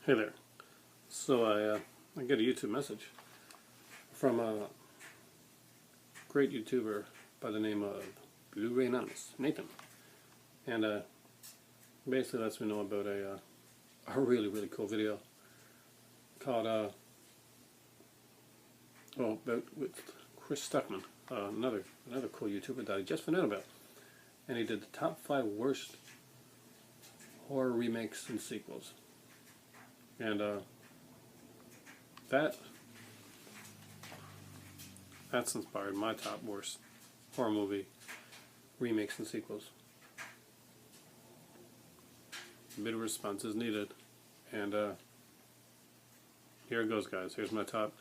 Hey there. So I get a YouTube message from a great YouTuber by the name of Blu-ray Anonymous, Nathan, and basically lets me know about a really cool video called about with Chris Stuckman, another cool YouTuber that I just found out about, and he did the top 5 worst horror remakes and sequels, and that. That's inspired my top worst horror movie remakes and sequels. A bit of response is needed, and here it goes, guys. Here's my top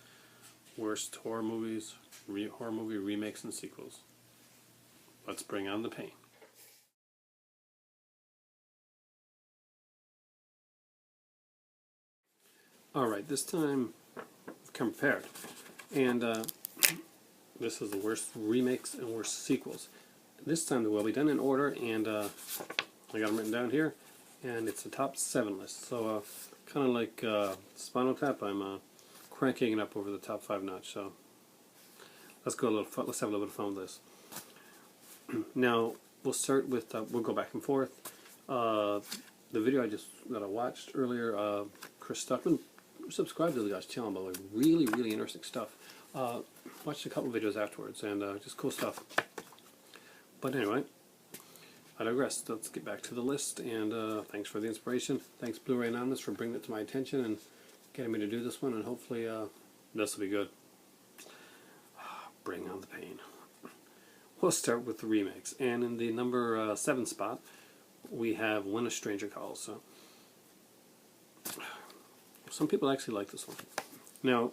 worst horror movie remakes and sequels. Let's bring on the pain. All right, this time I've come prepared, and this is the worst remakes and worst sequels. This time they will be done in order, and I got them written down here, and it's a top 7 list. So kind of like Spinal Tap, I'm cranking it up over the top 5 notch. So let's go let's have a little bit of fun with this. Now we'll start with we'll go back and forth. The video that I watched earlier, Chris Stuckman. Subscribe to the guy's channel, by the way. Really interesting stuff. Watched a couple videos afterwards, and just cool stuff. But anyway, I digress. Let's get back to the list, and thanks for the inspiration. Thanks Blu-ray Anonymous for bringing it to my attention and getting me to do this one, and hopefully this will be good. Bring on the pain. We'll start with the remakes, and in the number 7 spot, we have When a Stranger Calls. So, some people actually like this one. Now,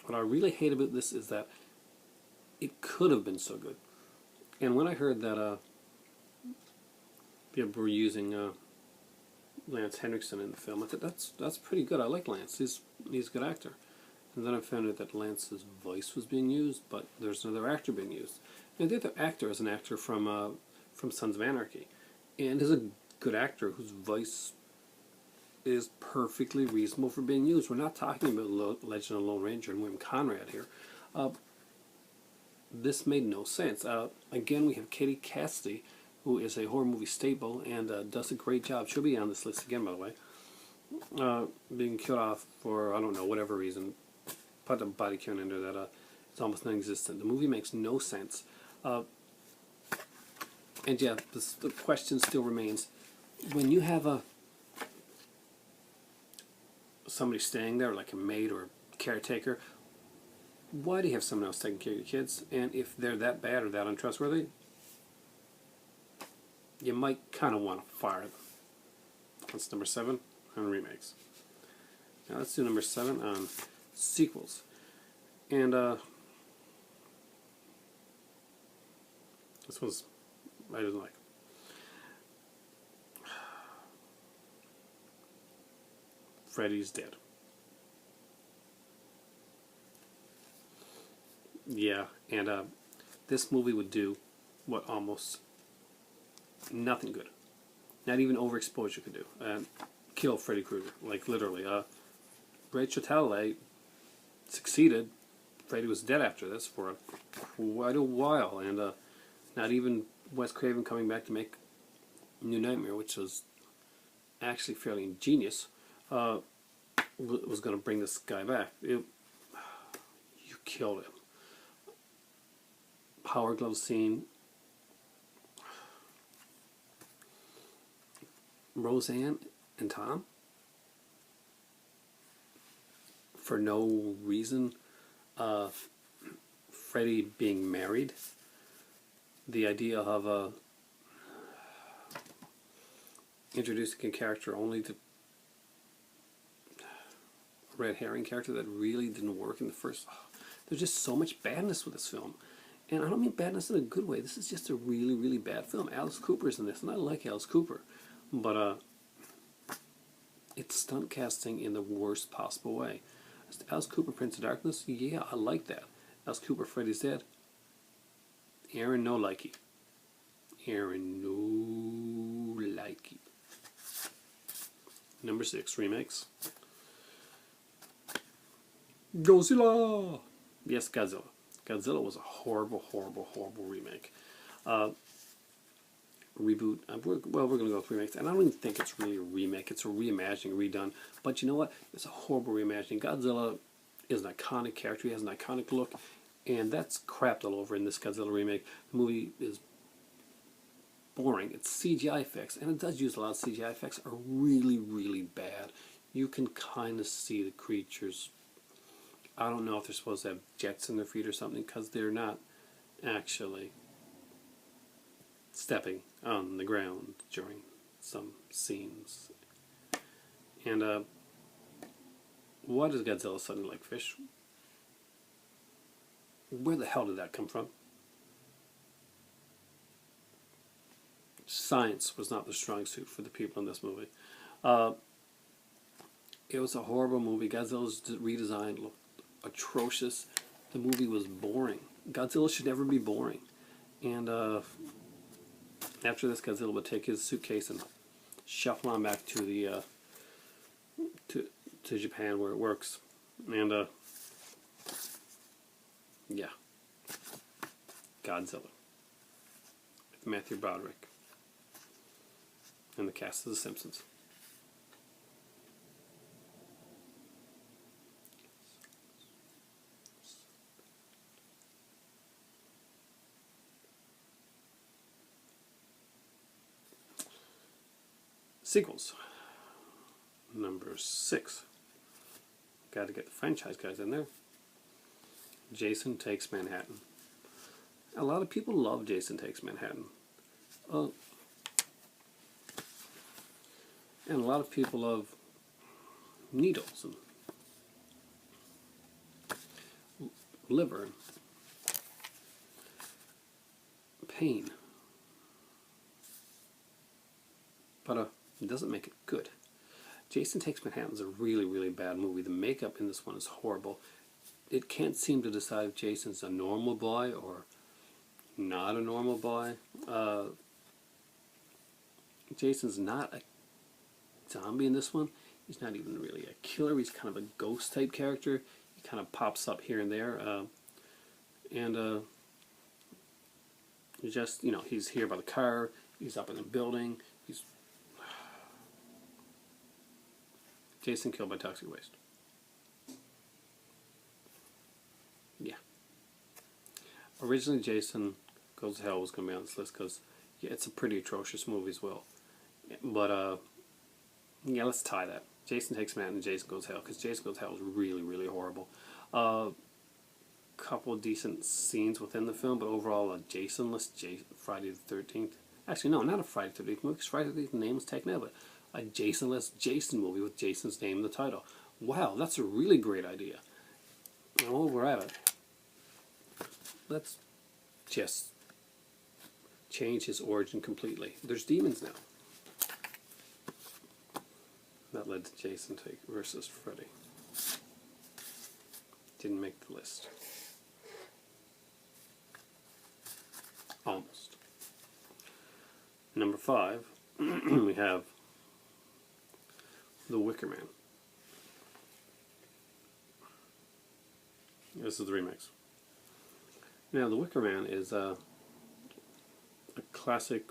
what I really hate about this is that it could have been so good. And when I heard that people were using Lance Henriksen in the film, I thought that's pretty good. I like Lance. He's a good actor. And then I found out that Lance's voice was being used, but there's another actor being used. And the other actor is an actor from Sons of Anarchy, and is a good actor whose voice is perfectly reasonable for being used. We're not talking about Legend of the Lone Ranger and William Conrad here. This made no sense. Again, we have Katie Cassidy, who is a horror movie staple and does a great job. She'll be on this list again, by the way. Being killed off for, I don't know, whatever reason. Put a body count in there that is almost non-existent. The movie makes no sense. And yeah, the question still remains. When you have somebody staying there, like a maid or a caretaker, why do you have someone else taking care of your kids? And if they're that bad or that untrustworthy, you might kind of want to fire them. That's number 7 on remakes. Now let's do number 7 on sequels. And this one's I didn't like. Freddy's Dead. Yeah, and this movie would do what almost nothing good, not even overexposure could do, and kill Freddy Krueger, like literally. Rachel Talalay succeeded. Freddy was dead after this for quite a while, and not even Wes Craven coming back to make New Nightmare, which was actually fairly ingenious, was going to bring this guy back. You killed him. Power glove scene. Roseanne and Tom, for no reason. Freddy being married. The idea of introducing a character only to a red herring character that really didn't work in the first. There's just so much badness with this film. And I don't mean badness in a good way. This is just a really bad film. Alice Cooper's in this, and I like Alice Cooper. But it's stunt casting in the worst possible way. Alice Cooper, Prince of Darkness, yeah, I like that. Alice Cooper, Freddy's Dead. Aaron, no likey. Aaron, no likey. Number 6, remakes. Godzilla! Yes, Godzilla. Godzilla was a horrible, horrible, horrible remake. Reboot. We're going to go with remakes. And I don't even think it's really a remake. It's a reimagining, redone. But you know what? It's a horrible reimagining. Godzilla is an iconic character. He has an iconic look. And that's crapped all over in this Godzilla remake. The movie is boring. It's CGI effects. And it does use a lot of CGI effects. Are really, really bad. You can kind of see the creatures. I don't know if they're supposed to have jets in their feet or something, because they're not actually stepping on the ground during some scenes. And why does Godzilla suddenly like fish? Where the hell did that come from? Science was not the strong suit for the people in this movie. It was a horrible movie. Godzilla's redesign looked atrocious. The movie was boring. Godzilla should never be boring. And after this, Godzilla would take his suitcase and shuffle on back to the to Japan, where it works. And yeah, Godzilla with Matthew Broderick and the cast of The Simpsons. Sequels. Number 6. Got to get the franchise guys in there. Jason Takes Manhattan. A lot of people love Jason Takes Manhattan. And a lot of people love needles and liver and pain. But it doesn't make it good. Jason Takes Manhattan is a really, really bad movie. The makeup in this one is horrible. It can't seem to decide if Jason's a normal boy or not a normal boy. Jason's not a zombie in this one. He's not even really a killer. He's kind of a ghost type character. He kind of pops up here and there. He's just, he's here by the car. He's up in the building. Jason killed by toxic waste. Yeah. Originally, Jason Goes to Hell was going to be on this list because it's a pretty atrocious movie as well. But, yeah, let's tie that. Jason Takes Manhattan and Jason Goes to Hell, because Jason Goes to Hell is really, really horrible. Couple of decent scenes within the film, but overall a Jason-less Friday the 13th. Actually, no, not a Friday the 13th movie, because Friday the 13th name was taken out, but a Jason-less Jason movie with Jason's name in the title. Wow, that's a really great idea. And while we're at it, let's just change his origin completely. There's demons now. That led to Jason versus Freddy. Didn't make the list. Almost. Number 5, we have The Wicker Man. This is the remix. Now, The Wicker Man is a classic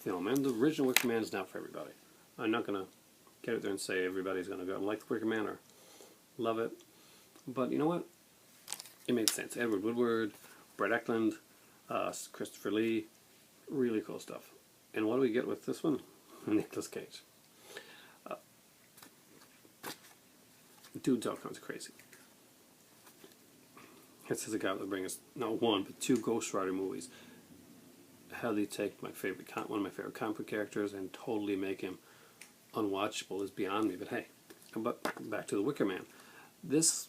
film, and the original Wicker Man is not for everybody. I'm not going to get out there and say everybody's going to go and like The Wicker Man or love it, but you know what? It made sense. Edward Woodward, Brett Eklund, Christopher Lee, really cool stuff. And what do we get with this one? Nicolas Cage. Dude's all kinds of crazy. This is a guy that will bring us not one but 2 Ghost Rider movies. How they take one of my favorite comic book characters and totally make him unwatchable is beyond me. But hey, but back to The Wicker Man. This,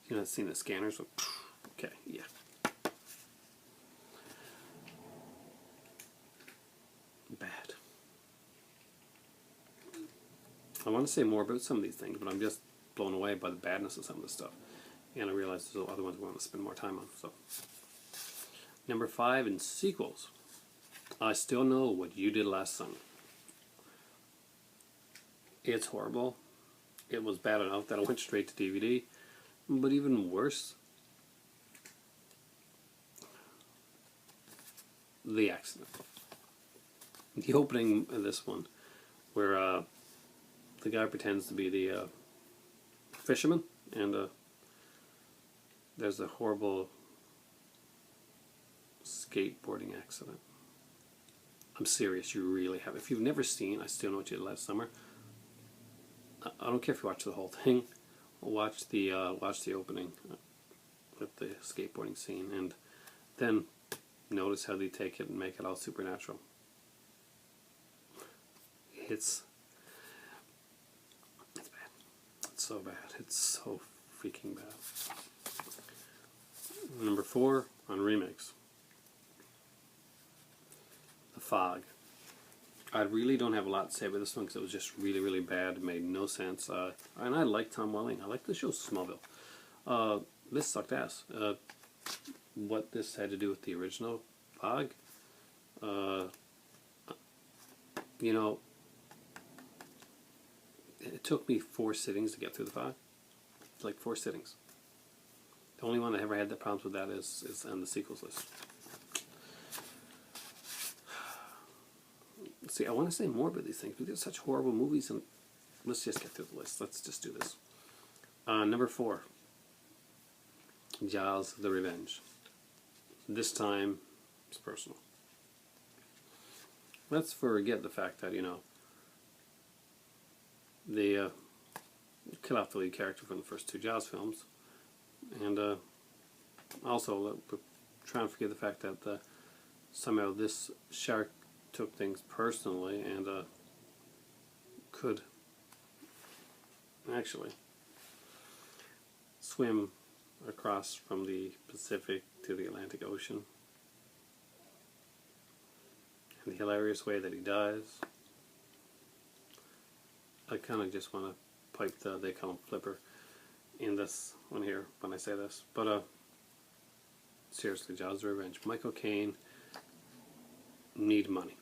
you know, seen the scanners? Okay, yeah. Bad. I want to say more about some of these things, but I'm just blown away by the badness of some of this stuff. And I realize there's other ones we want to spend more time on. So, number 5 in sequels. I still know what you did last summer. It's horrible. It was bad enough that it went straight to DVD. But even worse, the accident. The opening of this one, where the guy pretends to be the fisherman, and there's a horrible skateboarding accident. I'm serious, you really have. If you've never seen I Still Know What You Did Last Summer, I don't care if you watch the whole thing. Watch the opening with the skateboarding scene, and then notice how they take it and make it all supernatural. It's bad. It's so bad. It's so freaking bad. Number 4 on remakes. The Fog. I really don't have a lot to say about this one because it was just really, really bad. It made no sense. And I like Tom Welling. I like the show Smallville. This sucked ass. What this had to do with the original Fog, you know, it took me 4 sittings to get through the Fog. Like 4 sittings. The only one I ever had the problems with that is on the sequels list. See, I want to say more about these things, but they're such horrible movies, and let's just get through the list. Let's just do this. Number 4, Jaws: The Revenge. This time, it's personal. Let's forget the fact that, you know, they kill off the lead character from the first 2 Jaws films, and also try and forget the fact that somehow this shark took things personally and could actually swim across from the Pacific to the Atlantic Ocean. And the hilarious way that he dies. I kind of just want to pipe the "they call him Flipper" in this one here when I say this. But seriously, Jaws: The Revenge. Michael Caine need money.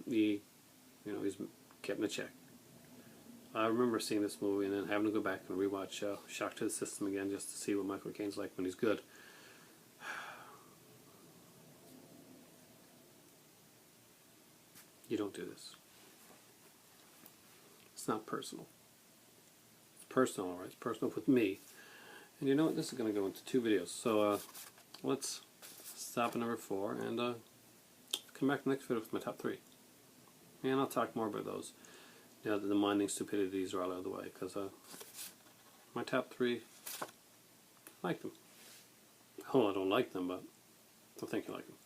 He's getting a check. I remember seeing this movie and then having to go back and rewatch Shock to the System again just to see what Michael Caine's like when he's good. You don't do this. It's not personal. It's personal, alright? It's personal with me. And you know what? This is going to go into 2 videos. So let's stop at number 4 and come back next video with my top 3. And I'll talk more about those now that the minding stupidities are all out of the way, because my top 3, I like them. Oh, I don't like them, but I think you like them.